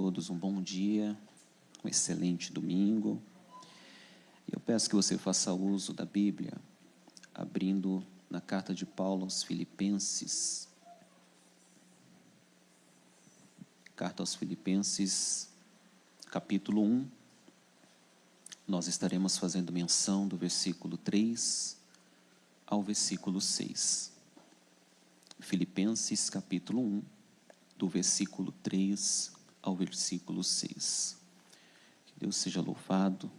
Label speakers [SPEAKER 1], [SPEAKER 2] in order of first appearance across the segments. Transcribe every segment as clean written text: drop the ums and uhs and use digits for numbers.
[SPEAKER 1] Todos um bom dia, um excelente domingo. E eu peço que você faça uso da Bíblia, abrindo na carta de Paulo aos Filipenses. Carta aos Filipenses, capítulo 1. Nós estaremos fazendo menção do versículo 3 ao versículo 6. Filipenses, capítulo 1, do versículo 3 ao versículo 6. Que Deus seja louvado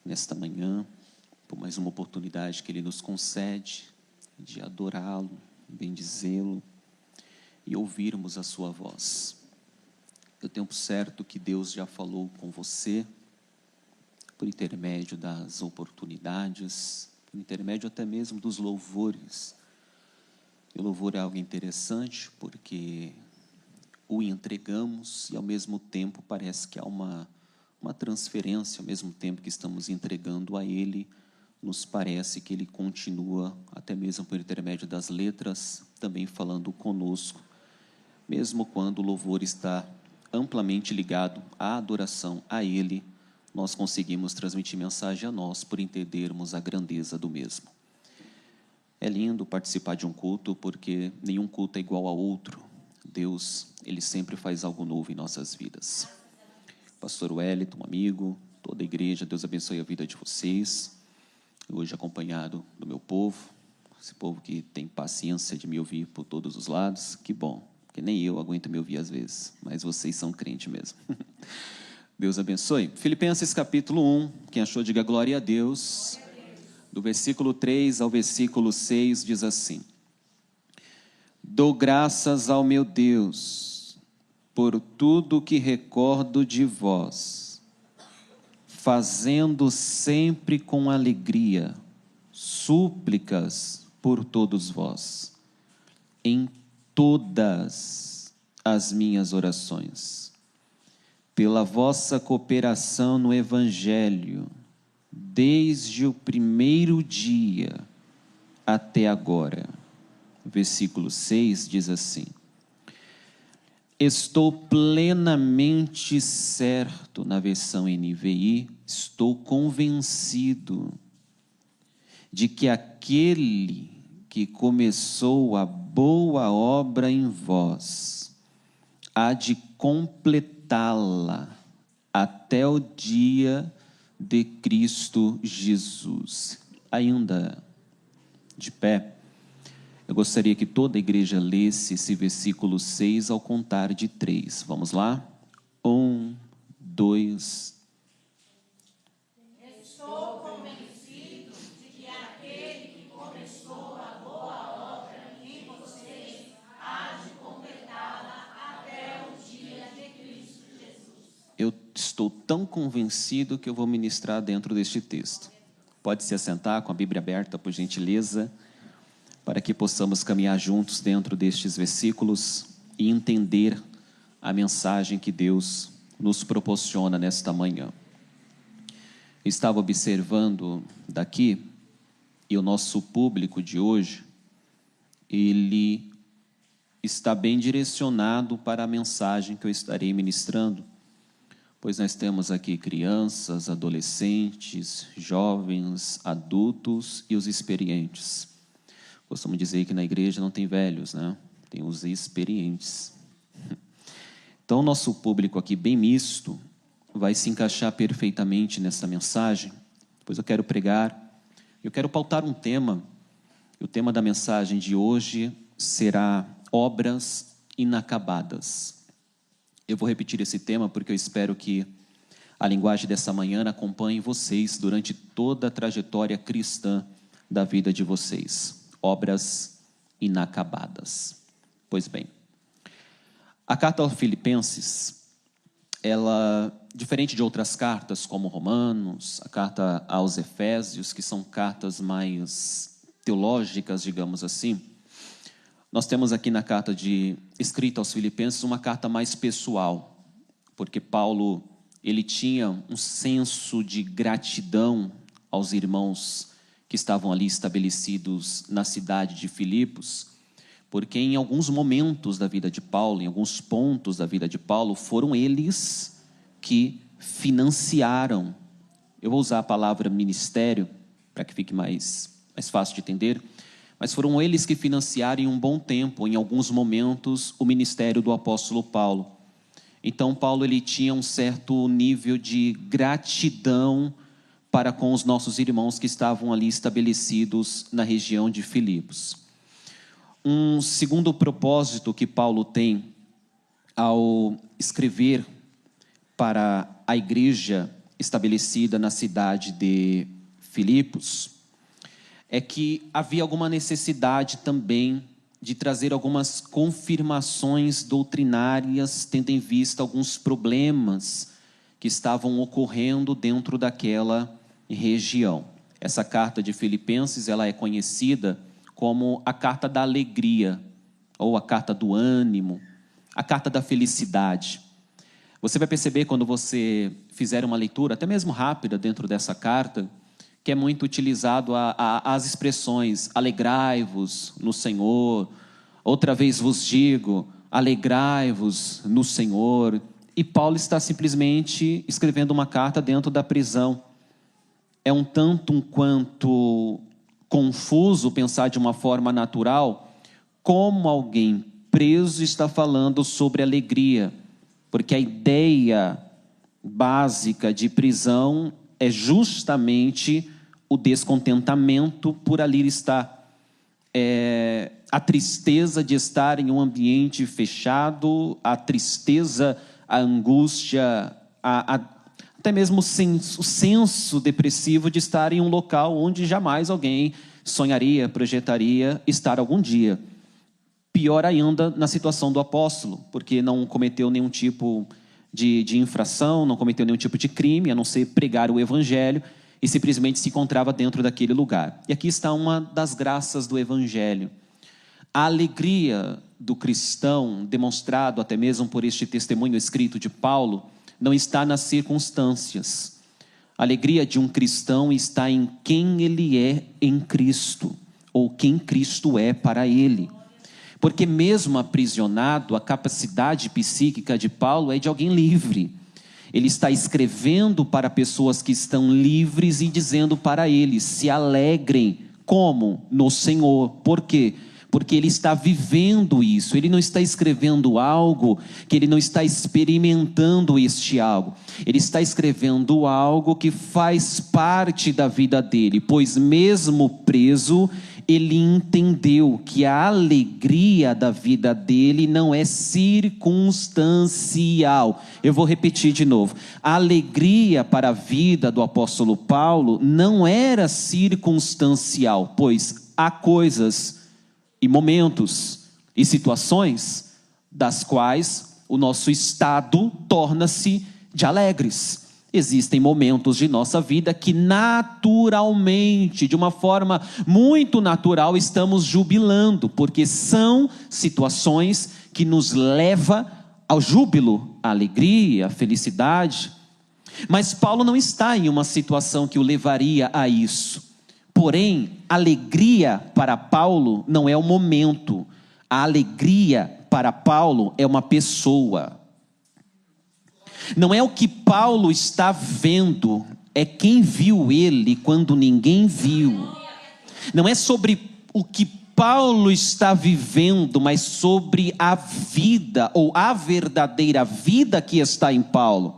[SPEAKER 1] nesta manhã, por mais uma oportunidade que Ele nos concede de adorá-lo, bendizê-lo e ouvirmos a sua voz. Eu tenho por certo que Deus já falou com você, por intermédio das oportunidades, por intermédio até mesmo dos louvores. E o louvor é algo interessante, porque o entregamos e ao mesmo tempo parece que há uma transferência, ao mesmo tempo que estamos entregando a Ele, nos parece que Ele continua, até mesmo por intermédio das letras, também falando conosco, mesmo quando o louvor está amplamente ligado à adoração a Ele, nós conseguimos transmitir mensagem a nós por entendermos a grandeza do mesmo. É lindo participar de um culto, porque nenhum culto é igual ao outro. Deus, Ele sempre faz algo novo em nossas vidas. Pastor Wellington, um amigo, toda a igreja, Deus abençoe a vida de vocês. Hoje acompanhado do meu povo, esse povo que tem paciência de me ouvir por todos os lados, que bom, porque nem eu aguento me ouvir às vezes, mas vocês são crentes mesmo. Deus abençoe. Filipenses capítulo 1, quem achou diga glória a Deus. Do versículo 3 ao versículo 6 diz assim: Dou graças ao meu Deus por tudo que recordo de vós, fazendo sempre com alegria súplicas por todos vós, em todas as minhas orações, pela vossa cooperação no Evangelho, desde o primeiro dia até agora. Versículo 6 diz assim: Estou plenamente certo, na versão NVI, estou convencido de que aquele que começou a boa obra em vós há de completá-la até o dia de Cristo Jesus. Ainda de pé, eu gostaria que toda a igreja lesse esse versículo 6 ao contar de 3. Vamos lá? 1, 2.
[SPEAKER 2] Estou convencido de que aquele que começou a boa obra em vocês há de completá-la até o dia de Cristo Jesus.
[SPEAKER 1] Eu estou tão convencido que eu vou ministrar dentro deste texto. Pode se assentar com a Bíblia aberta, por gentileza, para que possamos caminhar juntos dentro destes versículos e entender a mensagem que Deus nos proporciona nesta manhã. Eu estava observando daqui, e o nosso público de hoje, ele está bem direcionado para a mensagem que eu estarei ministrando, pois nós temos aqui crianças, adolescentes, jovens, adultos e os experientes. Costumo dizer que na igreja não tem velhos, né? Tem os experientes. Então, o nosso público aqui, bem misto, vai se encaixar perfeitamente nessa mensagem, pois eu quero pregar, eu quero pautar um tema, e o tema da mensagem de hoje será obras inacabadas. Eu vou repetir esse tema porque eu espero que a linguagem dessa manhã acompanhe vocês durante toda a trajetória cristã da vida de vocês. Obras inacabadas. Pois bem, a carta aos Filipenses, ela, diferente de outras cartas, como Romanos, a carta aos Efésios, que são cartas mais teológicas, digamos assim, nós temos aqui na carta escrita aos Filipenses uma carta mais pessoal, porque Paulo, ele tinha um senso de gratidão aos irmãos que estavam ali estabelecidos na cidade de Filipos, porque em alguns momentos da vida de Paulo, em alguns pontos da vida de Paulo, foram eles que financiaram. Eu vou usar a palavra ministério, para que fique mais fácil de entender, mas foram eles que financiaram em um bom tempo, em alguns momentos, o ministério do apóstolo Paulo. Então, Paulo ele tinha um certo nível de gratidão para com os nossos irmãos que estavam ali estabelecidos na região de Filipos. Um segundo propósito que Paulo tem ao escrever para a igreja estabelecida na cidade de Filipos é que havia alguma necessidade também de trazer algumas confirmações doutrinárias, tendo em vista alguns problemas que estavam ocorrendo dentro daquela região. Essa carta de Filipenses, ela é conhecida como a carta da alegria, ou a carta do ânimo, a carta da felicidade. Você vai perceber quando você fizer uma leitura, até mesmo rápida dentro dessa carta, que é muito utilizado as expressões alegrai-vos no Senhor, outra vez vos digo, alegrai-vos no Senhor. E Paulo está simplesmente escrevendo uma carta dentro da prisão. É um tanto um quanto confuso pensar de uma forma natural como alguém preso está falando sobre alegria, porque a ideia básica de prisão é justamente o descontentamento por ali estar, a tristeza de estar em um ambiente fechado, a tristeza, a angústia, até mesmo o senso depressivo de estar em um local onde jamais alguém sonharia, projetaria estar algum dia. Pior ainda na situação do apóstolo, porque não cometeu nenhum tipo de infração, não cometeu nenhum tipo de crime, a não ser pregar o evangelho, e simplesmente se encontrava dentro daquele lugar. E aqui está uma das graças do evangelho. A alegria do cristão, demonstrado até mesmo por este testemunho escrito de Paulo, não está nas circunstâncias. A alegria de um cristão está em quem ele é em Cristo, ou quem Cristo é para ele. Porque mesmo aprisionado, a capacidade psíquica de Paulo é de alguém livre. Ele está escrevendo para pessoas que estão livres e dizendo para eles, se alegrem, como? No Senhor. Por quê? Porque ele está vivendo isso, ele não está escrevendo algo que ele não está experimentando este algo. Ele está escrevendo algo que faz parte da vida dele, pois mesmo preso, ele entendeu que a alegria da vida dele não é circunstancial. Eu vou repetir de novo. A alegria para a vida do apóstolo Paulo não era circunstancial, pois há coisas e momentos e situações das quais o nosso estado torna-se de alegres. Existem momentos de nossa vida que naturalmente, de uma forma muito natural, estamos jubilando, porque são situações que nos levam ao júbilo, à alegria, à felicidade. Mas Paulo não está em uma situação que o levaria a isso. Porém, alegria para Paulo não é o momento. A alegria para Paulo é uma pessoa. Não é o que Paulo está vendo, é quem viu ele quando ninguém viu. Não é sobre o que Paulo está vivendo, mas sobre a vida, ou a verdadeira vida que está em Paulo.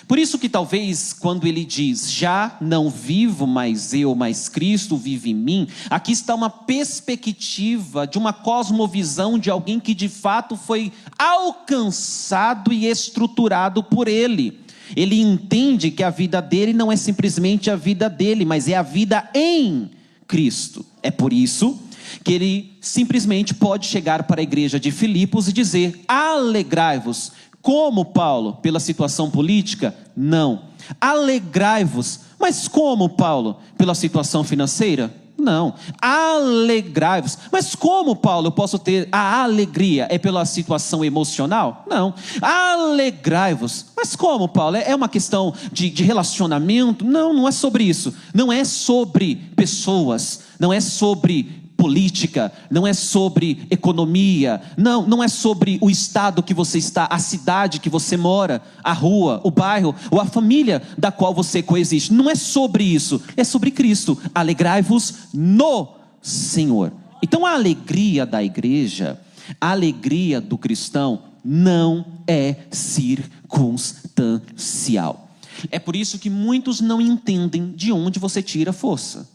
[SPEAKER 1] Por isso que talvez quando ele diz, já não vivo mais eu, mas Cristo vive em mim, aqui está uma perspectiva de uma cosmovisão de alguém que de fato foi alcançado e estruturado por ele. Ele entende que a vida dele não é simplesmente a vida dele, mas é a vida em Cristo. É por isso que ele simplesmente pode chegar para a igreja de Filipos e dizer, alegrai-vos. Como, Paulo? Pela situação política? Não. Alegrai-vos. Mas como, Paulo? Pela situação financeira? Não. Alegrai-vos. Mas como, Paulo, eu posso ter a alegria? É pela situação emocional? Não. Alegrai-vos. Mas como, Paulo? É uma questão de relacionamento? Não, não é sobre isso. Não é sobre pessoas. Não é sobre política, não é sobre economia, não é sobre o estado que você está, a cidade que você mora, a rua, o bairro, ou a família da qual você coexiste. Não é sobre isso, é sobre Cristo. Alegrai-vos no Senhor. Então a alegria da igreja, a alegria do cristão, não é circunstancial. É por isso que muitos não entendem de onde você tira força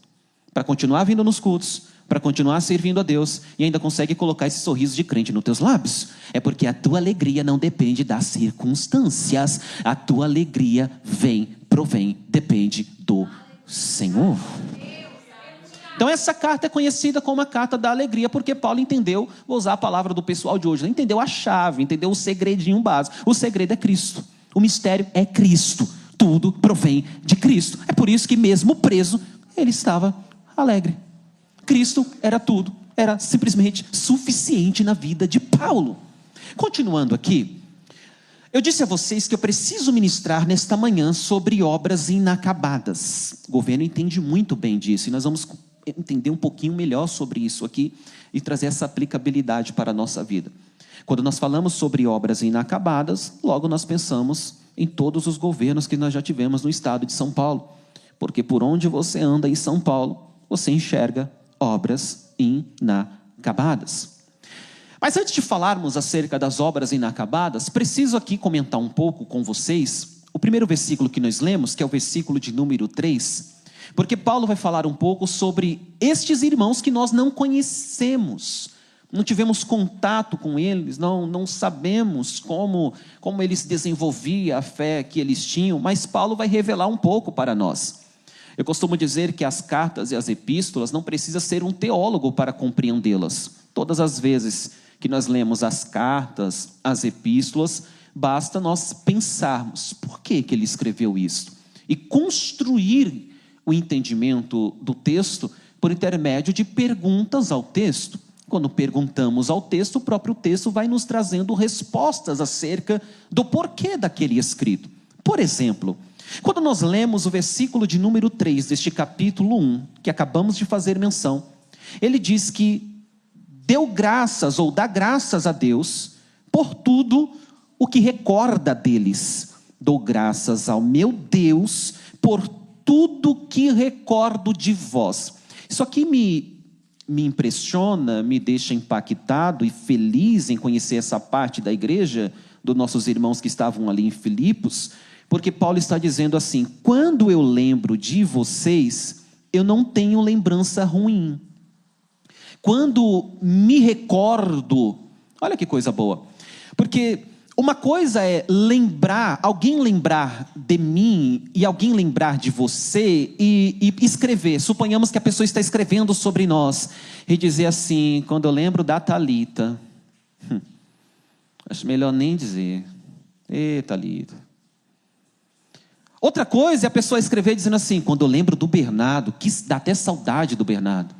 [SPEAKER 1] para continuar vindo nos cultos, para continuar servindo a Deus, e ainda consegue colocar esse sorriso de crente nos teus lábios. É porque a tua alegria não depende das circunstâncias. A tua alegria provém, depende do Senhor. Então essa carta é conhecida como a carta da alegria, porque Paulo entendeu, vou usar a palavra do pessoal de hoje, entendeu a chave, entendeu o segredinho básico. O segredo é Cristo, o mistério é Cristo, tudo provém de Cristo. É por isso que mesmo preso, ele estava alegre. Cristo era tudo, era simplesmente suficiente na vida de Paulo. Continuando aqui, eu disse a vocês que eu preciso ministrar nesta manhã sobre obras inacabadas. O governo entende muito bem disso, e nós vamos entender um pouquinho melhor sobre isso aqui e trazer essa aplicabilidade para a nossa vida. Quando nós falamos sobre obras inacabadas, logo nós pensamos em todos os governos que nós já tivemos no estado de São Paulo, porque por onde você anda em São Paulo, você enxerga obras inacabadas. Mas antes de falarmos acerca das obras inacabadas, preciso aqui comentar um pouco com vocês o primeiro versículo que nós lemos, que é o versículo de número 3, porque Paulo vai falar um pouco sobre estes irmãos que nós não conhecemos, não tivemos contato com eles, não sabemos como eles desenvolviam a fé que eles tinham, mas Paulo vai revelar um pouco para nós. Eu costumo dizer que as cartas e as epístolas não precisa ser um teólogo para compreendê-las. Todas as vezes que nós lemos as cartas, as epístolas, basta nós pensarmos por que ele escreveu isso e construir o entendimento do texto por intermédio de perguntas ao texto. Quando perguntamos ao texto, o próprio texto vai nos trazendo respostas acerca do porquê daquele escrito. Por exemplo, quando nós lemos o versículo de número 3 deste capítulo 1, que acabamos de fazer menção, ele diz que deu graças ou dá graças a Deus por tudo o que recorda deles. Dou graças ao meu Deus por tudo que recordo de vós. Isso aqui me impressiona, me deixa impactado e feliz em conhecer essa parte da igreja, dos nossos irmãos que estavam ali em Filipos, porque Paulo está dizendo assim: quando eu lembro de vocês, eu não tenho lembrança ruim. Quando me recordo, olha que coisa boa, porque uma coisa é lembrar, alguém lembrar de mim e alguém lembrar de você e escrever. Suponhamos que a pessoa está escrevendo sobre nós e dizer assim: quando eu lembro da Thalita, acho melhor nem dizer, Thalita. Outra coisa é a pessoa escrever dizendo assim: quando eu lembro do Bernardo, que dá até saudade do Bernardo.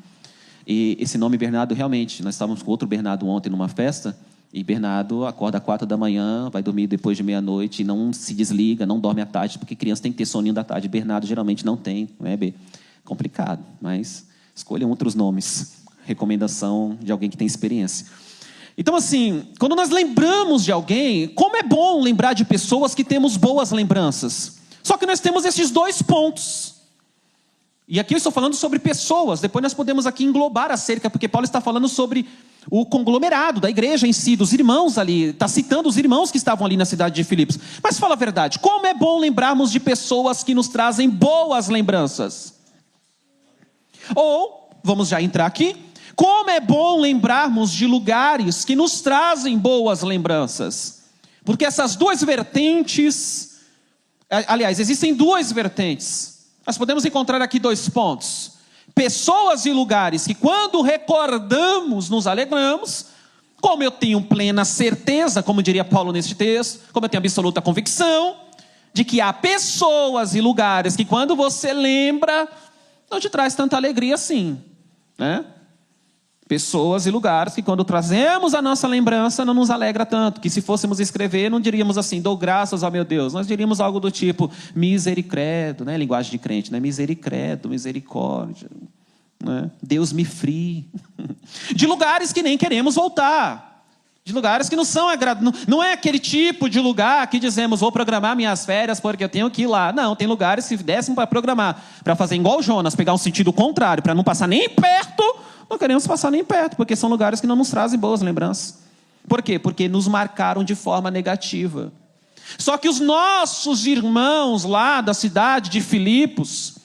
[SPEAKER 1] E esse nome Bernardo, realmente, nós estávamos com outro Bernardo ontem numa festa, e Bernardo acorda às 4 da manhã, vai dormir depois de meia-noite, e não se desliga, não dorme à tarde, porque criança tem que ter soninho da tarde. Bernardo geralmente não tem, não é, B? Complicado, mas escolham outros nomes. Recomendação de alguém que tem experiência. Então assim, quando nós lembramos de alguém, como é bom lembrar de pessoas que temos boas lembranças. Só que nós temos esses dois pontos. E aqui eu estou falando sobre pessoas, depois nós podemos aqui englobar acerca, porque Paulo está falando sobre o conglomerado da igreja em si, dos irmãos ali, está citando os irmãos que estavam ali na cidade de Filipos. Mas fala a verdade, como é bom lembrarmos de pessoas que nos trazem boas lembranças. Ou, vamos já entrar aqui, como é bom lembrarmos de lugares que nos trazem boas lembranças. Porque essas duas vertentes, aliás, existem duas vertentes. Nós podemos encontrar aqui dois pontos. Pessoas e lugares que quando recordamos nos alegramos, como eu tenho plena certeza, como diria Paulo neste texto, como eu tenho absoluta convicção, de que há pessoas e lugares que quando você lembra, não te traz tanta alegria assim, né? Pessoas e lugares que quando trazemos a nossa lembrança não nos alegra tanto, que se fôssemos escrever não diríamos assim: dou graças ao meu Deus, nós diríamos algo do tipo misericredo, né? Linguagem de crente, né? Misericredo, misericórdia, né? Deus me frie. De lugares que nem queremos voltar. De lugares que não são agradáveis. Não é aquele tipo de lugar que dizemos, vou programar minhas férias porque eu tenho que ir lá. Não, tem lugares que dessem para programar. Para fazer igual o Jonas, pegar um sentido contrário, para não passar nem perto. Não queremos passar nem perto, porque são lugares que não nos trazem boas lembranças. Por quê? Porque nos marcaram de forma negativa. Só que os nossos irmãos lá da cidade de Filipos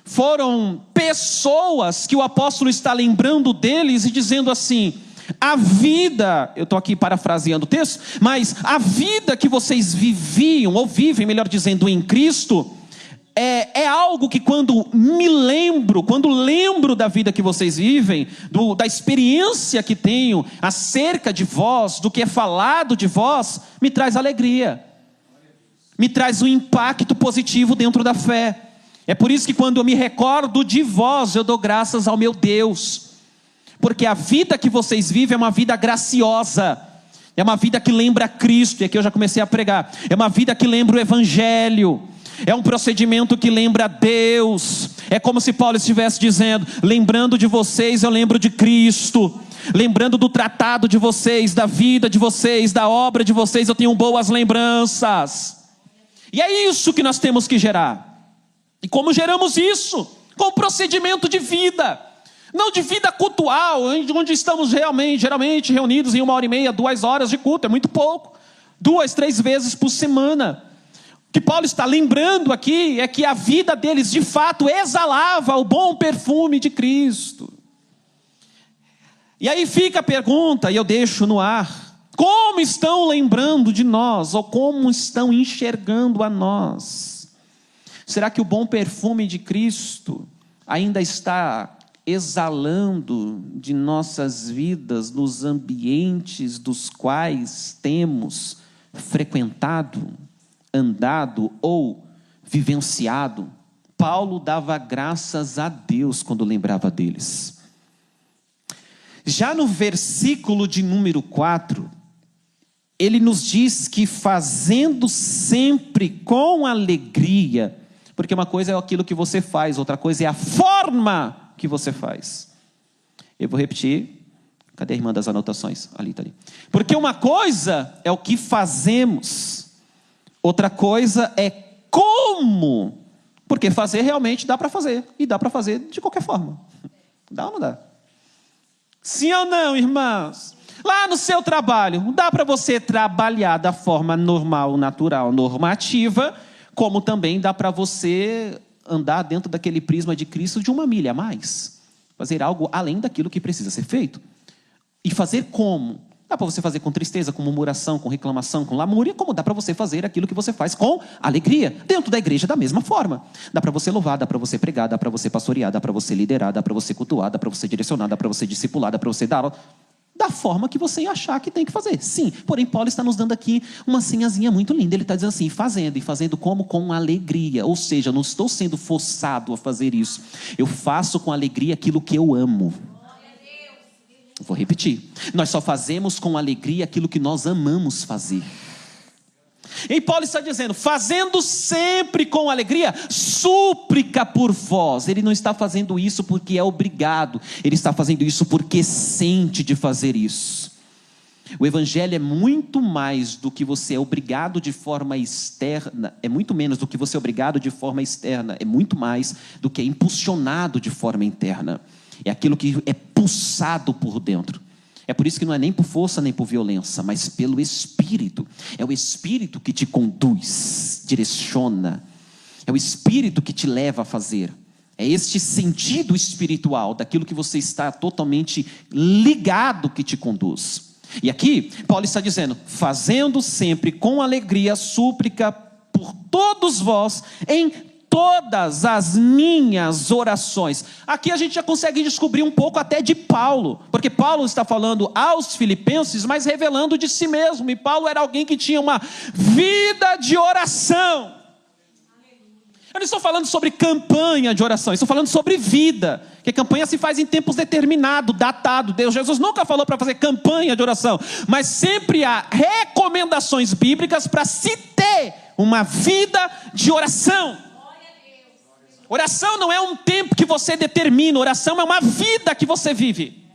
[SPEAKER 1] foram pessoas que o apóstolo está lembrando deles e dizendo assim, a vida, eu estou aqui parafraseando o texto, mas a vida que vocês viviam, ou vivem, melhor dizendo, em Cristo, é algo que quando lembro da vida que vocês vivem, da experiência que tenho acerca de vós, do que é falado de vós, me traz alegria. Me traz um impacto positivo dentro da fé. É por isso que quando eu me recordo de vós, eu dou graças ao meu Deus. Porque a vida que vocês vivem é uma vida graciosa. É uma vida que lembra Cristo. E aqui eu já comecei a pregar. É uma vida que lembra o Evangelho. É um procedimento que lembra Deus. É como se Paulo estivesse dizendo, lembrando de vocês, eu lembro de Cristo. Lembrando do tratado de vocês, da vida de vocês, da obra de vocês, eu tenho boas lembranças. E é isso que nós temos que gerar. E como geramos isso? Com o procedimento de vida. Não de vida cultual, onde estamos geralmente reunidos em 1h30, 2 horas de culto, é muito pouco. 2, 3 vezes por semana. O que Paulo está lembrando aqui é que a vida deles de fato exalava o bom perfume de Cristo. E aí fica a pergunta, e eu deixo no ar: como estão lembrando de nós, ou como estão enxergando a nós? Será que o bom perfume de Cristo ainda está exalando de nossas vidas nos ambientes dos quais temos frequentado, andado ou vivenciado? Paulo dava graças a Deus quando lembrava deles. Já no versículo de número 4, ele nos diz que fazendo sempre com alegria, porque uma coisa é aquilo que você faz, outra coisa é a forma que você faz. Eu vou repetir. Cadê a irmã das anotações? Ali, está ali. Porque uma coisa é o que fazemos, outra coisa é como. Porque fazer realmente dá para fazer, e dá para fazer de qualquer forma. Dá ou não dá? Sim ou não, irmãos? Lá no seu trabalho, dá para você trabalhar da forma normal, natural, normativa, como também dá para você andar dentro daquele prisma de Cristo de 1 milha a mais. Fazer algo além daquilo que precisa ser feito. E fazer como? Dá para você fazer com tristeza, com murmuração, com reclamação, com lamúria, como dá para você fazer aquilo que você faz com alegria. Dentro da igreja da mesma forma. Dá para você louvar, dá para você pregar, dá para você pastorear, dá para você liderar, dá para você cultuar, dá para você direcionar, dá para você discipular, dá para você dar da forma que você achar que tem que fazer. Sim, porém Paulo está nos dando aqui uma senhazinha muito linda. Ele está dizendo assim, e fazendo como? Com alegria. Ou seja, não estou sendo forçado a fazer isso. Eu faço com alegria aquilo que eu amo. Vou repetir. Nós só fazemos com alegria aquilo que nós amamos fazer. E Paulo está dizendo, fazendo sempre com alegria, súplica por vós. Ele não está fazendo isso porque é obrigado. Ele está fazendo isso porque sente de fazer isso. O evangelho é muito mais do que você é obrigado de forma externa. É muito menos do que você é obrigado de forma externa. É muito mais do que é impulsionado de forma interna. É aquilo que é pulsado por dentro. É por isso que não é nem por força nem por violência, mas pelo Espírito. É o Espírito que te conduz, direciona. É o Espírito que te leva a fazer. É este sentido espiritual daquilo que você está totalmente ligado que te conduz. E aqui, Paulo está dizendo, fazendo sempre com alegria, súplica por todos vós, em todas as minhas orações. Aqui a gente já consegue descobrir um pouco até de Paulo, porque Paulo está falando aos filipenses, mas revelando de si mesmo, e Paulo era alguém que tinha uma vida de oração. Eu não estou falando sobre campanha de oração, eu estou falando sobre vida, que campanha se faz em tempos determinados, datado. Jesus nunca falou para fazer campanha de oração, mas sempre há recomendações bíblicas para se ter uma vida de oração. Oração não é um tempo que você determina, oração é uma vida que você vive.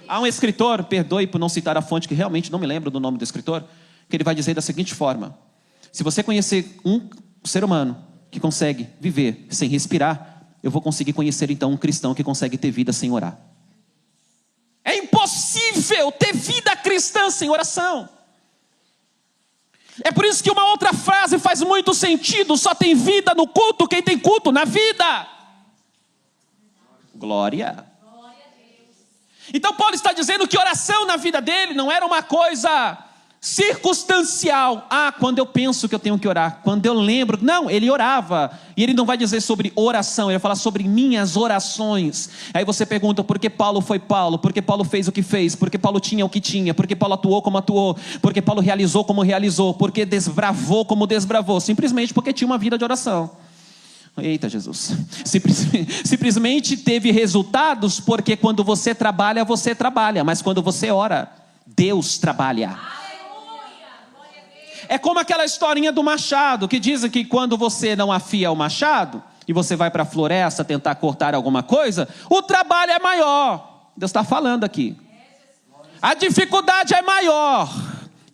[SPEAKER 1] Há um escritor, perdoe por não citar a fonte, que realmente não me lembro do nome do escritor, que ele vai dizer da seguinte forma: se você conhecer um ser humano que consegue viver sem respirar, eu vou conseguir conhecer então um cristão que consegue ter vida sem orar. É impossível ter vida cristã sem oração. É por isso que uma outra frase faz muito sentido: só tem vida no culto quem tem culto na vida. Glória. Então Paulo está dizendo que oração na vida dele não era uma coisa circunstancial. Quando eu penso que eu tenho que orar, quando eu lembro. Não, ele orava. E ele não vai dizer sobre oração, ele vai falar sobre minhas orações. Aí você pergunta: por que Paulo foi Paulo? Por que Paulo fez o que fez? Por que Paulo tinha o que tinha? Por que Paulo atuou como atuou? Por que Paulo realizou como realizou? Por que desbravou como desbravou? Simplesmente porque tinha uma vida de oração. Eita Jesus. Simplesmente teve resultados porque quando você trabalha, mas quando você ora, Deus trabalha. É como aquela historinha do machado, que dizem que quando você não afia o machado, e você vai para a floresta tentar cortar alguma coisa, o trabalho é maior. Deus está falando aqui. A dificuldade é maior.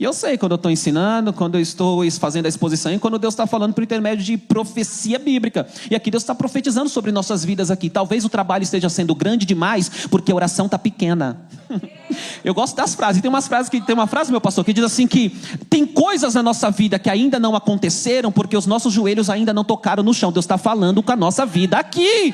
[SPEAKER 1] E eu sei quando eu estou ensinando, quando eu estou fazendo a exposição, e quando Deus está falando por intermédio de profecia bíblica. E aqui Deus está profetizando sobre nossas vidas aqui. Talvez o trabalho esteja sendo grande demais, porque a oração está pequena. Eu gosto das frases. Tem uma frase, meu pastor, que diz assim que tem coisas na nossa vida que ainda não aconteceram, porque os nossos joelhos ainda não tocaram no chão. Deus está falando com a nossa vida aqui.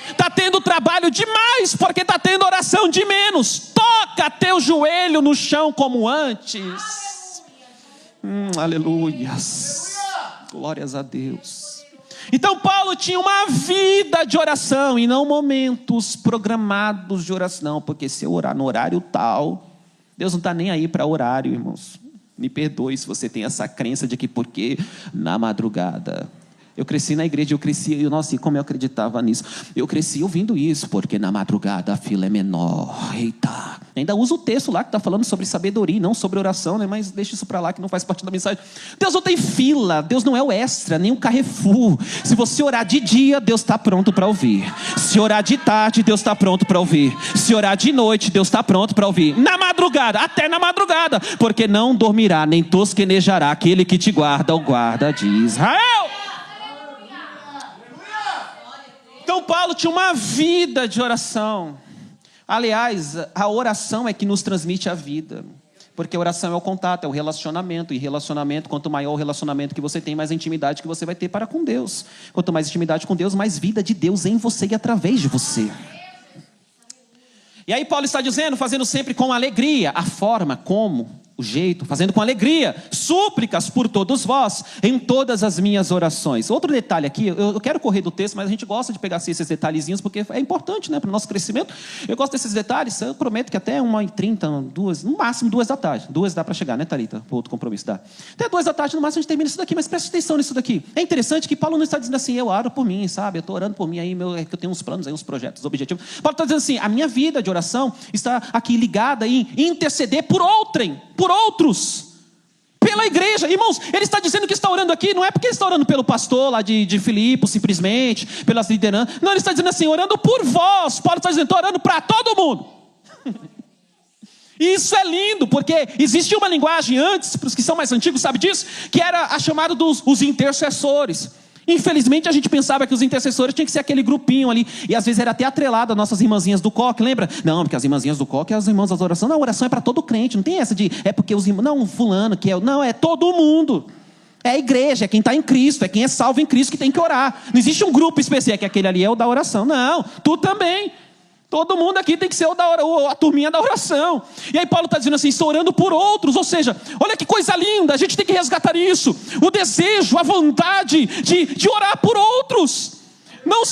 [SPEAKER 1] Está tendo trabalho demais, porque está tendo oração de menos. Toca teu joelho no chão como antes. Aleluias. Glórias a Deus. Então Paulo tinha uma vida de oração e não momentos programados de oração. Não, porque se eu orar no horário tal, Deus não está nem aí para horário, irmãos. Me perdoe se você tem essa crença de que porque na madrugada. Eu cresci na igreja, nossa, e como eu acreditava nisso? Eu cresci ouvindo isso, porque na madrugada a fila é menor. Eita! Ainda usa o texto lá que está falando sobre sabedoria e não sobre oração, né? Mas deixa isso para lá que não faz parte da mensagem. Deus não tem fila, Deus não é o extra, nem o Carrefour. Se você orar de dia, Deus está pronto para ouvir. Se orar de tarde, Deus está pronto para ouvir. Se orar de noite, Deus está pronto para ouvir. Na madrugada, até na madrugada, porque não dormirá, nem tosquenejará aquele que te guarda, o guarda de Israel. Então Paulo tinha uma vida de oração. Aliás, a oração é que nos transmite a vida. Porque a oração é o contato, é o relacionamento. E relacionamento, quanto maior o relacionamento que você tem, mais intimidade que você vai ter para com Deus. Quanto mais intimidade com Deus, mais vida de Deus em você e através de você. E aí Paulo está dizendo, fazendo sempre com alegria, a forma como, o jeito, fazendo com alegria, súplicas por todos vós, em todas as minhas orações. Outro detalhe aqui, eu quero correr do texto, mas a gente gosta de pegar assim, esses detalhezinhos, porque é importante, né, para o nosso crescimento. Eu gosto desses detalhes, eu prometo que até 1h30, 2, no máximo 2 da tarde. 2 dá para chegar, né, Thalita? Para outro compromisso, dá. Até 2 da tarde, no máximo a gente termina isso daqui, mas presta atenção nisso daqui. É interessante que Paulo não está dizendo assim, eu oro por mim, sabe? Eu estou orando por mim aí, que eu tenho uns planos aí, uns projetos, objetivos. Paulo está dizendo assim, a minha vida de oração está aqui ligada em interceder por outrem, por outros, pela igreja. Irmãos, ele está dizendo que está orando aqui, não é porque ele está orando pelo pastor lá de Filipos, simplesmente, pelas lideranças. Não, ele está dizendo assim, orando por vós. Paulo está dizendo, estou orando para todo mundo. E isso é lindo, porque existia uma linguagem antes, para os que são mais antigos sabem disso, que era a chamada dos os intercessores. Infelizmente a gente pensava que os intercessores tinham que ser aquele grupinho ali, e às vezes era até atrelado às nossas irmãzinhas do coque, lembra? Não, porque as irmãzinhas do coque, as irmãs da oração, não, a oração é para todo crente, não tem essa de, é porque os irmãos, não, fulano, que é, não, é todo mundo, é a igreja, é quem está em Cristo, é quem é salvo em Cristo que tem que orar, não existe um grupo especial, que aquele ali é o da oração, não, tu também. Todo mundo aqui tem que ser a turminha da oração. E aí Paulo está dizendo assim, estou orando por outros. Ou seja, olha que coisa linda, a gente tem que resgatar isso. O desejo, a vontade de orar por outros. Não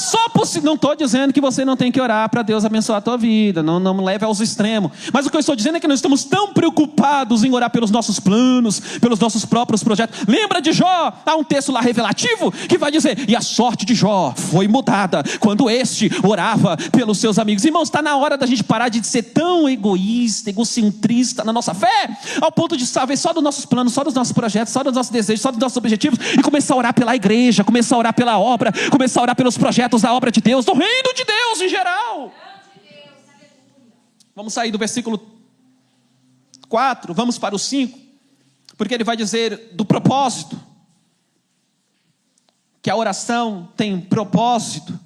[SPEAKER 1] estou dizendo que você não tem que orar para Deus abençoar a tua vida, não me leve aos extremos. Mas o que eu estou dizendo é que nós estamos tão preocupados em orar pelos nossos planos, pelos nossos próprios projetos. Lembra de Jó? Há um texto lá revelativo que vai dizer: e a sorte de Jó foi mudada quando este orava pelos seus amigos. Irmãos, está na hora da gente parar de ser tão egoísta, egocentrista na nossa fé, ao ponto de saber só dos nossos planos, só dos nossos projetos, só dos nossos desejos, só dos nossos objetivos, e começar a orar pela igreja, começar a orar pela obra, começar a orar pelos projetos da obra de Deus, do reino de Deus em geral. Vamos sair do versículo 4, vamos para o 5, porque ele vai dizer do propósito, que a oração tem propósito.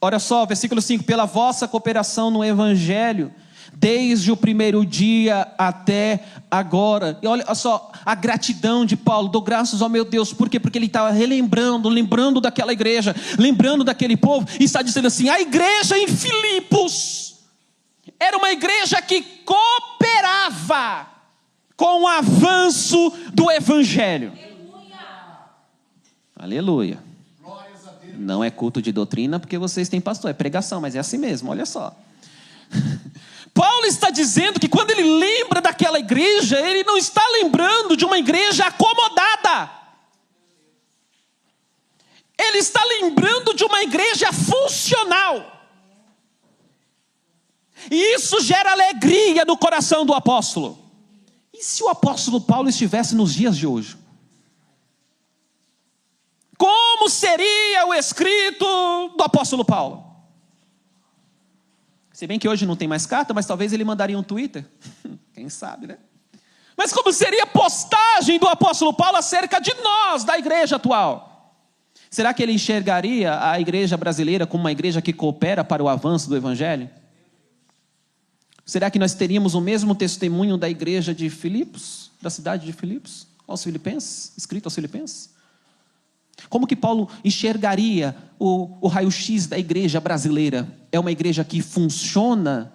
[SPEAKER 1] Olha só, versículo 5: pela vossa cooperação no evangelho, desde o primeiro dia até agora. E olha só a gratidão de Paulo. Dou graças ao meu Deus. Por quê? Porque ele estava lembrando daquela igreja, lembrando daquele povo, e está dizendo assim: a igreja em Filipos era uma igreja que cooperava com o avanço do evangelho. Aleluia. Não é culto de doutrina porque vocês têm pastor, é pregação, mas é assim mesmo, olha só. Paulo está dizendo que quando ele lembra daquela igreja, ele não está lembrando de uma igreja acomodada. Ele está lembrando de uma igreja funcional. E isso gera alegria no coração do apóstolo. E se o apóstolo Paulo estivesse nos dias de hoje? Como seria o escrito do apóstolo Paulo? Se bem que hoje não tem mais carta, mas talvez ele mandaria um Twitter. Quem sabe, né? Mas como seria a postagem do apóstolo Paulo acerca de nós, da igreja atual? Será que ele enxergaria a igreja brasileira como uma igreja que coopera para o avanço do evangelho? Será que nós teríamos o mesmo testemunho da igreja de Filipos, da cidade de Filipos, aos filipenses, escrito aos filipenses? Como que Paulo enxergaria o raio-x da igreja brasileira? É uma igreja que funciona?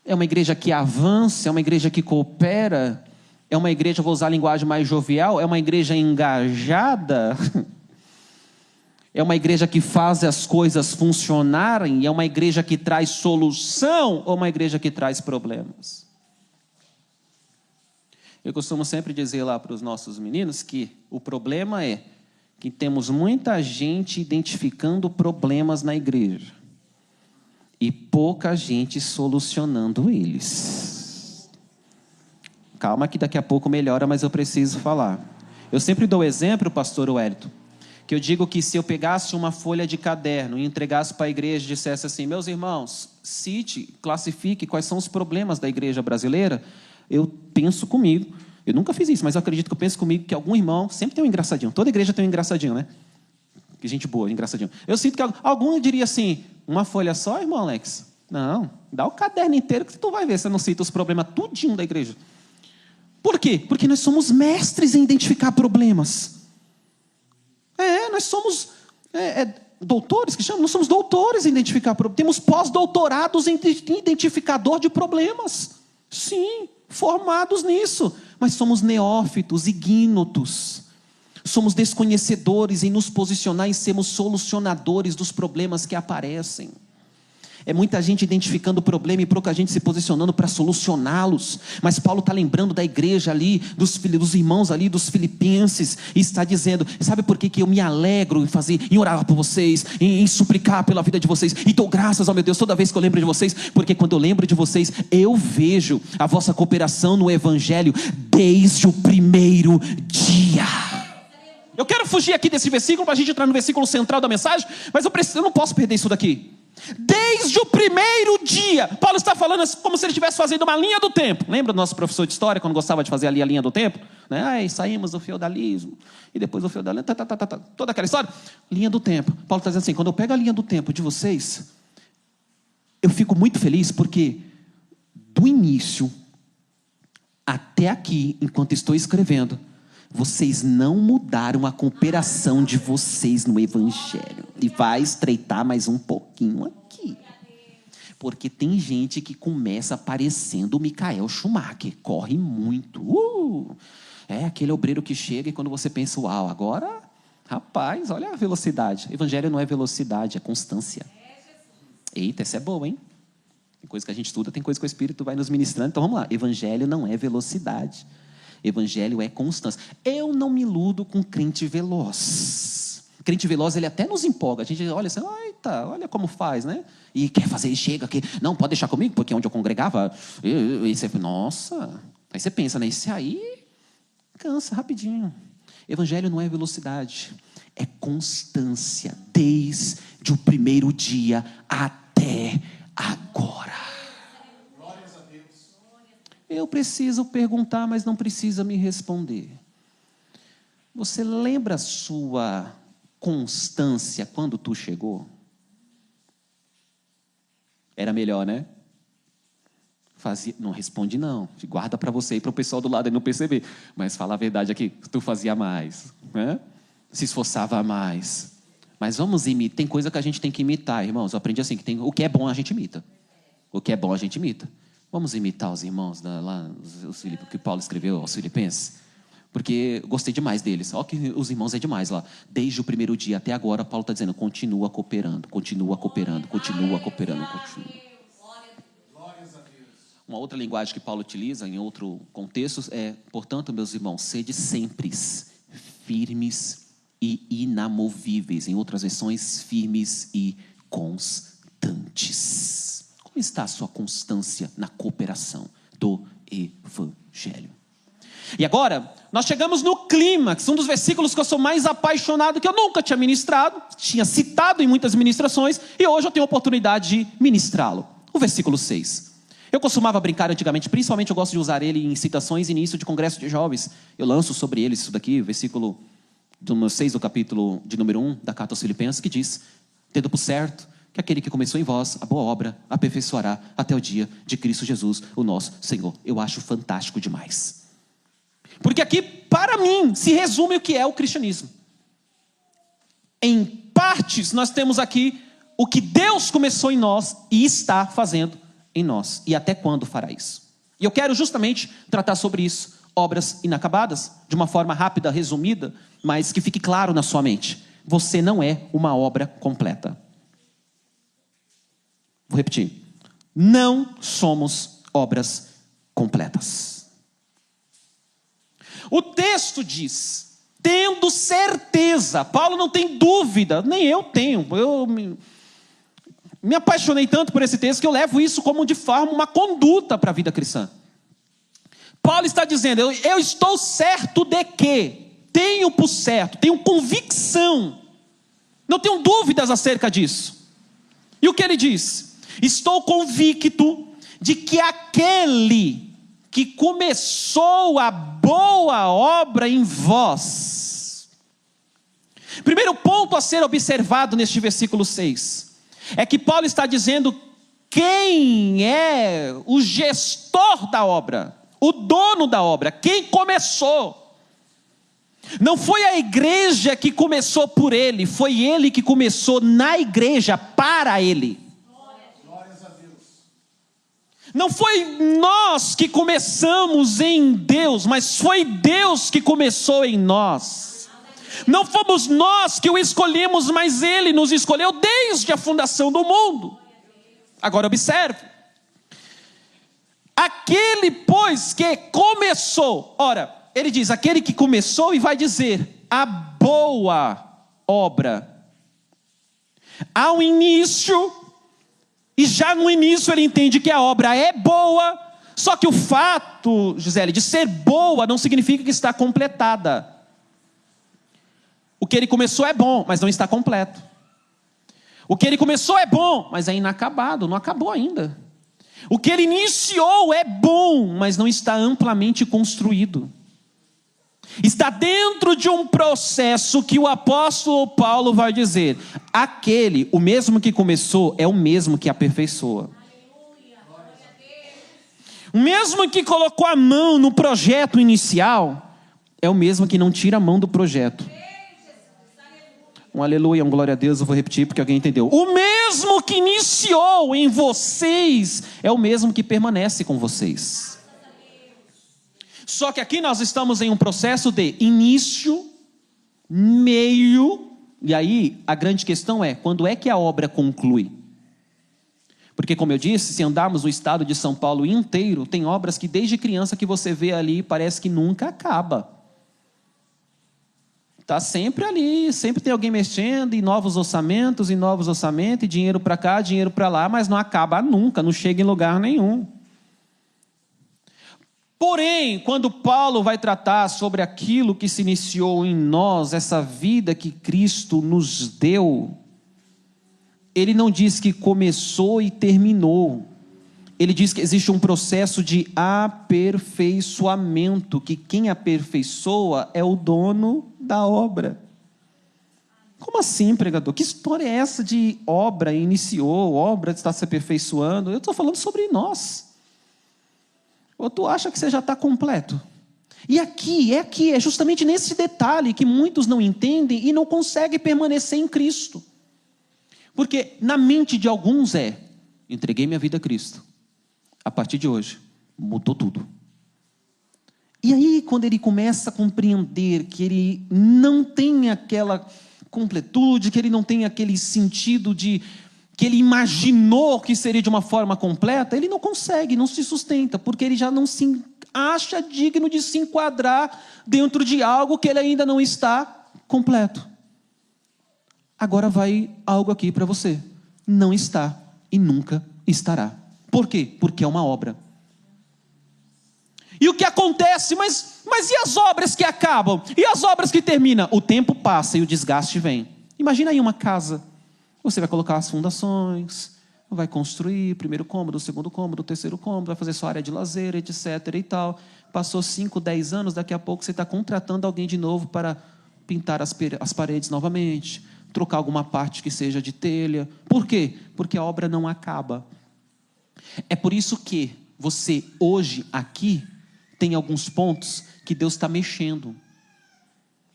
[SPEAKER 1] É uma igreja que avança? É uma igreja que coopera? É uma igreja, vou usar a linguagem mais jovial, é uma igreja engajada? É uma igreja que faz as coisas funcionarem? É uma igreja que traz solução? Ou uma igreja que traz problemas? Eu costumo sempre dizer lá para os nossos meninos que o problema é que temos muita gente identificando problemas na igreja e pouca gente solucionando eles. Calma que daqui a pouco melhora, mas eu preciso falar. Eu sempre dou exemplo, pastor Wellington, que eu digo que se eu pegasse uma folha de caderno e entregasse para a igreja e dissesse assim: meus irmãos, cite, classifique quais são os problemas da igreja brasileira, eu penso comigo. Eu nunca fiz isso, mas eu acredito que eu penso comigo que algum irmão sempre tem um engraçadinho. Toda igreja tem um engraçadinho, né? Que gente boa, engraçadinho. Eu sinto que algum diria assim: uma folha só, irmão Alex? Não, dá o caderno inteiro que tu vai ver se eu não cita os problemas tudinho da igreja. Por quê? Porque nós somos mestres em identificar problemas. Nós somos doutores, que chamam? Nós somos doutores em identificar problemas. Temos pós-doutorados em identificador de problemas. Sim, formados nisso. Mas somos neófitos, ignotos. Somos desconhecedores em nos posicionar e sermos solucionadores dos problemas que aparecem. É muita gente identificando o problema e pouca gente se posicionando para solucioná-los. Mas Paulo está lembrando da igreja ali, dos irmãos ali, dos filipenses, e está dizendo: sabe por que eu me alegro em orar por vocês, em suplicar pela vida de vocês, e dou graças ao meu Deus toda vez que eu lembro de vocês? Porque quando eu lembro de vocês, eu vejo a vossa cooperação no evangelho desde o primeiro dia. Eu quero fugir aqui desse versículo para a gente entrar no versículo central da mensagem, mas eu não posso perder isso daqui. Desde o primeiro dia, Paulo está falando como se ele estivesse fazendo uma linha do tempo. Lembra do nosso professor de história, quando gostava de fazer ali a linha do tempo? Né? Saímos do feudalismo, e depois do feudalismo, toda aquela história. Linha do tempo. Paulo está dizendo assim: quando eu pego a linha do tempo de vocês, eu fico muito feliz, porque do início até aqui, enquanto estou escrevendo, vocês não mudaram a cooperação de vocês no evangelho. E vai estreitar mais um pouquinho aqui. Porque tem gente que começa parecendo o Michael Schumacher. Corre muito. É aquele obreiro que chega e quando você pensa: uau, agora Rapaz, olha a velocidade. Evangelho não é velocidade, é constância. Eita, essa é boa, hein? Tem coisa que a gente estuda, tem coisa que o Espírito vai nos ministrando. Então vamos lá. Evangelho não é velocidade. Evangelho é constância. Eu não me iludo com crente veloz. Crente veloz, ele até nos empolga. A gente olha assim, eita, olha como faz, né? E quer fazer, e chega aqui. Não, pode deixar comigo, porque onde eu congregava... E você, nossa... Aí você pensa, né? Esse aí cansa rapidinho. Evangelho não é velocidade. É constância. Desde o primeiro dia até agora.
[SPEAKER 3] Glórias a Deus.
[SPEAKER 1] Eu preciso perguntar, mas não precisa me responder. Você lembra a sua constância quando tu chegou? Era melhor, né? Não responde não. Guarda para você e para o pessoal do lado aí não perceber. Mas fala a verdade aqui. Tu fazia mais, né? Se esforçava mais. Mas vamos imitar. Tem coisa que a gente tem que imitar, irmãos. Eu aprendi assim, o que é bom a gente imita. O que é bom a gente imita. Vamos imitar os irmãos lá, que Paulo escreveu aos Filipenses. Porque eu gostei demais deles. Olha que os irmãos é demais lá. Desde o primeiro dia até agora, Paulo está dizendo, continua cooperando, continua cooperando, continua cooperando, continua.
[SPEAKER 3] Glórias a Deus.
[SPEAKER 1] Uma outra linguagem que Paulo utiliza em outro contexto é, portanto, meus irmãos, sede sempre firmes e inamovíveis. Em outras versões, firmes e constantes. Como está a sua constância na cooperação do Evangelho? E agora, nós chegamos no clímax, um dos versículos que eu sou mais apaixonado, que eu nunca tinha ministrado, tinha citado em muitas ministrações, e hoje eu tenho a oportunidade de ministrá-lo. O versículo 6. Eu costumava brincar antigamente, principalmente eu gosto de usar ele em citações e início de congresso de jovens. Eu lanço sobre ele isso daqui, versículo número 6 do capítulo de número 1 da carta aos Filipenses, que diz, tendo por certo que aquele que começou em vós a boa obra aperfeiçoará até o dia de Cristo Jesus, o nosso Senhor. Eu acho fantástico demais. Porque aqui, para mim, se resume o que é o cristianismo. Em partes, nós temos aqui o que Deus começou em nós e está fazendo em nós. E até quando fará isso? E eu quero justamente tratar sobre isso. Obras inacabadas, de uma forma rápida, resumida, mas que fique claro na sua mente. Você não é uma obra completa. Vou repetir. Não somos obras completas. O texto diz, tendo certeza, Paulo não tem dúvida, nem eu tenho, eu me apaixonei tanto por esse texto que eu levo isso como de forma uma conduta para a vida cristã. Paulo está dizendo, eu estou certo de que, tenho por certo, tenho convicção, não tenho dúvidas acerca disso. E o que ele diz? Estou convicto de que aquele que começou a boa obra em vós. Primeiro ponto a ser observado neste versículo 6, é que Paulo está dizendo quem é o gestor da obra, o dono da obra, quem começou. Não foi a igreja que começou por ele, foi ele que começou na igreja para ele. Não foi nós que começamos em Deus, mas foi Deus que começou em nós. Não fomos nós que o escolhemos, mas Ele nos escolheu desde a fundação do mundo. Agora observe. Aquele, pois, que começou. Ora, ele diz, aquele que começou e vai dizer, a boa obra. Há um início. E já no início ele entende que a obra é boa, só que o fato, Gisele, de ser boa não significa que está completada. O que ele começou é bom, mas não está completo. O que ele começou é bom, mas é inacabado, não acabou ainda. O que ele iniciou é bom, mas não está amplamente construído. Está dentro de um processo que o apóstolo Paulo vai dizer, aquele, o mesmo que começou, é o mesmo que aperfeiçoa. O mesmo que colocou a mão no projeto inicial, é o mesmo que não tira a mão do projeto. Um aleluia, um glória a Deus, eu vou repetir porque alguém entendeu. O mesmo que iniciou em vocês, é o mesmo que permanece com vocês. Só que aqui nós estamos em um processo de início, meio. E aí, a grande questão é, quando é que a obra conclui? Porque, como eu disse, se andarmos no estado de São Paulo inteiro, tem obras que desde criança que você vê ali, parece que nunca acaba. Está sempre ali, sempre tem alguém mexendo, e novos orçamentos, e dinheiro para cá, dinheiro para lá, mas não acaba nunca, não chega em lugar nenhum. Porém, quando Paulo vai tratar sobre aquilo que se iniciou em nós, essa vida que Cristo nos deu, ele não diz que começou e terminou. Ele diz que existe um processo de aperfeiçoamento, que quem aperfeiçoa é o dono da obra. Como assim, pregador? Que história é essa de obra iniciou, obra está se aperfeiçoando? Eu estou falando sobre nós. Ou tu acha que você já está completo? E é justamente nesse detalhe que muitos não entendem e não conseguem permanecer em Cristo. Porque na mente de alguns entreguei minha vida a Cristo. A partir de hoje, mudou tudo. E aí, quando ele começa a compreender que ele não tem aquela completude, que ele não tem aquele sentido de que ele imaginou que seria de uma forma completa, ele não consegue, não se sustenta, porque ele já não se acha digno de se enquadrar dentro de algo que ele ainda não está completo. Agora vai algo aqui para você. Não está e nunca estará. Por quê? Porque é uma obra. E o que acontece? Mas e as obras que acabam? E as obras que terminam? O tempo passa e o desgaste vem. Imagina aí uma casa. Você vai colocar as fundações, vai construir o primeiro cômodo, o segundo cômodo, o terceiro cômodo, vai fazer sua área de lazer, etc. e tal. Passou 5, 10 anos, daqui a pouco você está contratando alguém de novo para pintar as paredes novamente, trocar alguma parte que seja de telha. Por quê? Porque a obra não acaba. É por isso que você hoje aqui tem alguns pontos que Deus está mexendo.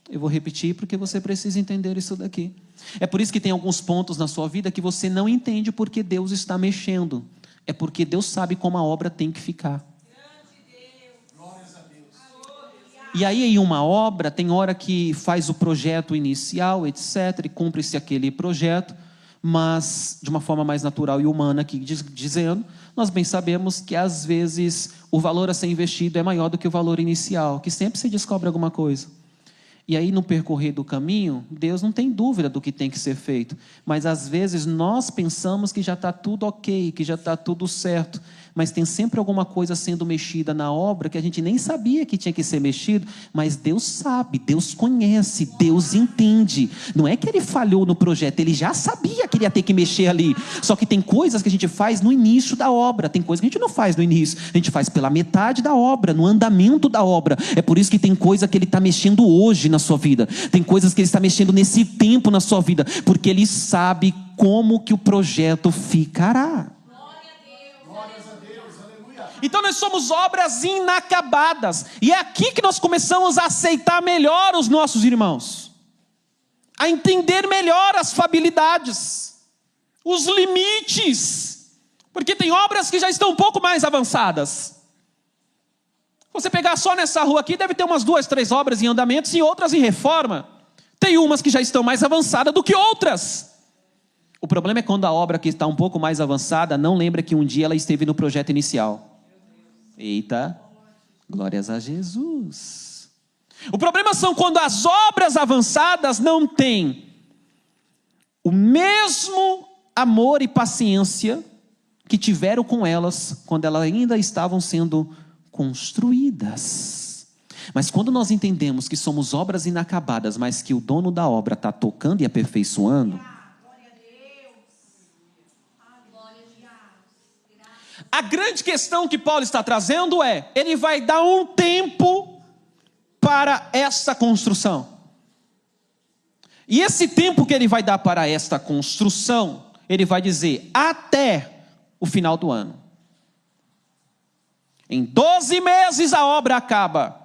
[SPEAKER 1] Eu vou repetir porque você precisa entender isso daqui. É por isso que tem alguns pontos na sua vida que você não entende porque Deus está mexendo. É porque Deus sabe como a obra tem que ficar. E aí em uma obra, tem hora que faz o projeto inicial, etc. E cumpre-se aquele projeto, mas de uma forma mais natural e humana aqui dizendo, nós bem sabemos que às vezes o valor a ser investido é maior do que o valor inicial, que sempre se descobre alguma coisa. E aí no percorrer do caminho, Deus não tem dúvida do que tem que ser feito, mas às vezes nós pensamos que já está tudo ok, que já está tudo certo, mas tem sempre alguma coisa sendo mexida na obra que a gente nem sabia que tinha que ser mexido, mas Deus sabe, Deus conhece, Deus entende. Não é que ele falhou no projeto, ele já sabia que ele ia ter que mexer ali, só que tem coisas que a gente faz no início da obra, tem coisas que a gente não faz no início, a gente faz pela metade da obra, no andamento da obra. É por isso que tem coisa que ele está mexendo hoje na sua vida, tem coisas que ele está mexendo nesse tempo na sua vida, porque ele sabe como que o projeto ficará. Então nós somos obras inacabadas, e é aqui que nós começamos a aceitar melhor os nossos irmãos, a entender melhor as fabilidades, os limites, porque tem obras que já estão um pouco mais avançadas. Você pegar só nessa rua aqui, deve ter umas 2, 3 obras em andamentos e outras em reforma. Tem umas que já estão mais avançadas do que outras. O problema é quando a obra que está um pouco mais avançada não lembra que um dia ela esteve no projeto inicial. Eita, glórias a Jesus. O problema são quando as obras avançadas não têm o mesmo amor e paciência que tiveram com elas quando elas ainda estavam sendo construídas. Mas quando nós entendemos que somos obras inacabadas, mas que o dono da obra está tocando e aperfeiçoando, a grande questão que Paulo está trazendo ele vai dar um tempo para essa construção. E esse tempo que ele vai dar para esta construção, ele vai dizer até o final do ano. Em 12 meses a obra acaba.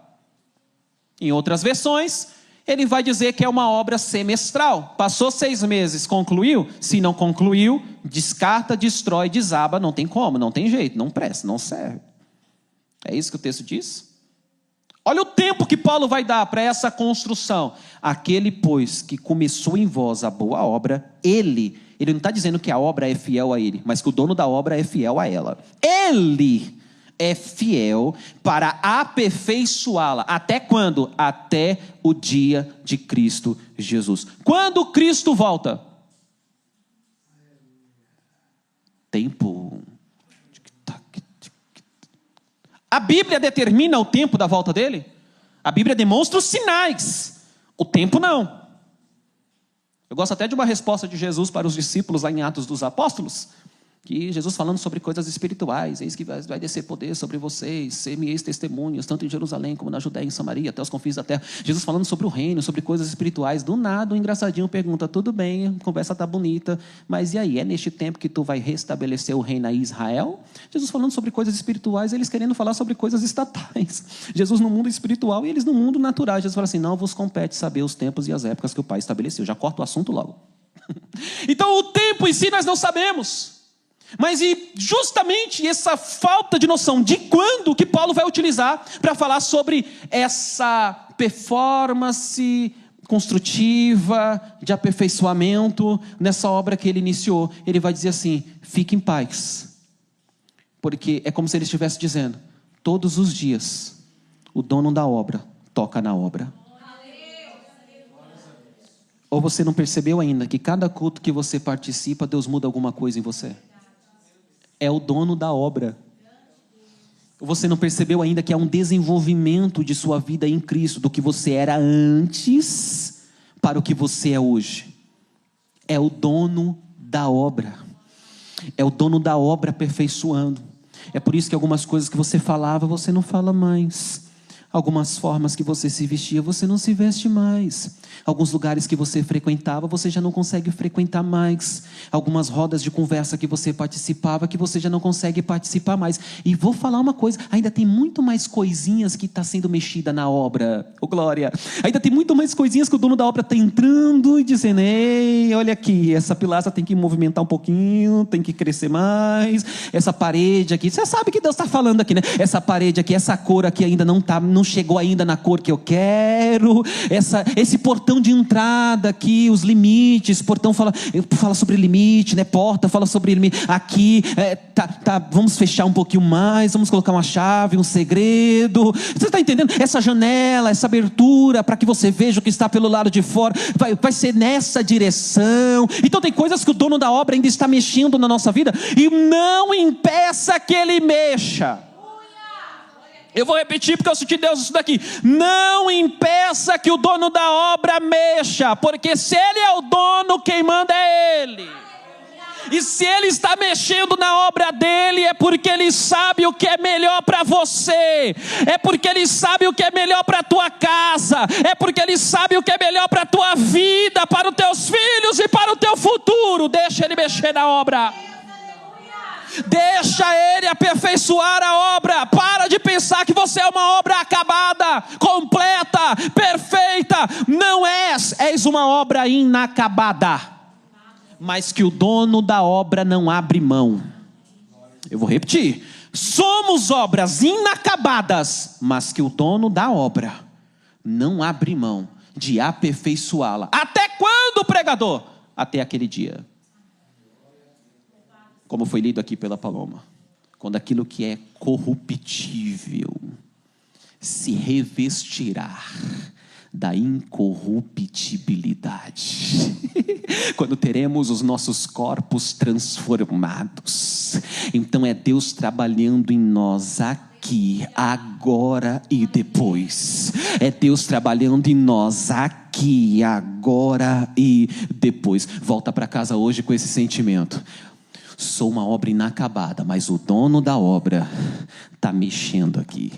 [SPEAKER 1] Em outras versões, ele vai dizer que é uma obra semestral. Passou 6 meses, concluiu? Se não concluiu, descarta, destrói, desaba, não tem como, não tem jeito, não presta, não serve. É isso que o texto diz? Olha o tempo que Paulo vai dar para essa construção. Aquele, pois, que começou em vós a boa obra, ele não está dizendo que a obra é fiel a ele, mas que o dono da obra é fiel a ela. Ele é fiel para aperfeiçoá-la. Até quando? Até o dia de Cristo Jesus. Quando Cristo volta? Tempo. A Bíblia determina o tempo da volta dele? A Bíblia demonstra os sinais. O tempo não. Eu gosto até de uma resposta de Jesus para os discípulos lá em Atos dos Apóstolos, que Jesus falando sobre coisas espirituais, eis que vai descer poder sobre vocês, ser-me-eis testemunhas, tanto em Jerusalém como na Judéia e em Samaria, até os confins da terra. Jesus falando sobre o reino, sobre coisas espirituais. Do nada o engraçadinho pergunta, tudo bem, a conversa está bonita, mas e aí, é neste tempo que tu vai restabelecer o reino a Israel? Jesus falando sobre coisas espirituais, eles querendo falar sobre coisas estatais. Jesus no mundo espiritual e eles no mundo natural. Jesus fala assim, não vos compete saber os tempos e as épocas que o Pai estabeleceu. Já corta o assunto logo. Então o tempo em si nós não sabemos. Mas e justamente essa falta de noção de quando que Paulo vai utilizar para falar sobre essa performance construtiva, de aperfeiçoamento nessa obra que ele iniciou. Ele vai dizer assim, fique em paz. Porque é como se ele estivesse dizendo, todos os dias o dono da obra toca na obra. Ou você não percebeu ainda que cada culto que você participa, Deus muda alguma coisa em você? É o dono da obra. Você não percebeu ainda que há um desenvolvimento de sua vida em Cristo, do que você era antes para o que você é hoje? É o dono da obra. É o dono da obra aperfeiçoando. É por isso que algumas coisas que você falava, você não fala mais. Algumas formas que você se vestia, você não se veste mais. Alguns lugares que você frequentava, você já não consegue frequentar mais. Algumas rodas de conversa que você participava, que você já não consegue participar mais. E vou falar uma coisa, ainda tem muito mais coisinhas que está sendo mexida na obra. Ô glória! Ainda tem muito mais coisinhas que o dono da obra está entrando e dizendo, ei, olha aqui, essa pilastra tem que movimentar um pouquinho, tem que crescer mais. Essa parede aqui, você sabe que Deus está falando aqui, né? Essa parede aqui, essa cor aqui ainda não chegou ainda na cor que eu quero. Esse portão de entrada aqui, os limites, portão fala sobre limite, né? Porta fala sobre limite. Aqui, vamos fechar um pouquinho mais, vamos colocar uma chave, um segredo. Você está entendendo? Essa janela, essa abertura, para que você veja o que está pelo lado de fora, vai ser nessa direção. Então tem coisas que o dono da obra ainda está mexendo na nossa vida, e não impeça que ele mexa. Eu vou repetir porque eu senti Deus isso daqui. Não impeça que o dono da obra mexa, porque se ele é o dono, quem manda é ele. E se ele está mexendo na obra dele, é porque ele sabe o que é melhor para você. É porque ele sabe o que é melhor para a tua casa. É porque ele sabe o que é melhor para a tua vida, para os teus filhos e para o teu futuro. Deixa ele mexer na obra. Deixa ele aperfeiçoar a obra. Para de pensar que você é uma obra acabada, completa, perfeita. Não és uma obra inacabada, mas que o dono da obra não abre mão. Eu vou repetir. Somos obras inacabadas, mas que o dono da obra não abre mão de aperfeiçoá-la. Até quando, pregador? Até aquele dia. Como foi lido aqui pela Paloma, quando aquilo que é corruptível se revestirá da incorruptibilidade, quando teremos os nossos corpos transformados, então é Deus trabalhando em nós aqui, agora e depois. É Deus trabalhando em nós aqui, agora e depois. Volta para casa hoje com esse sentimento. Sou uma obra inacabada, mas o dono da obra está mexendo aqui.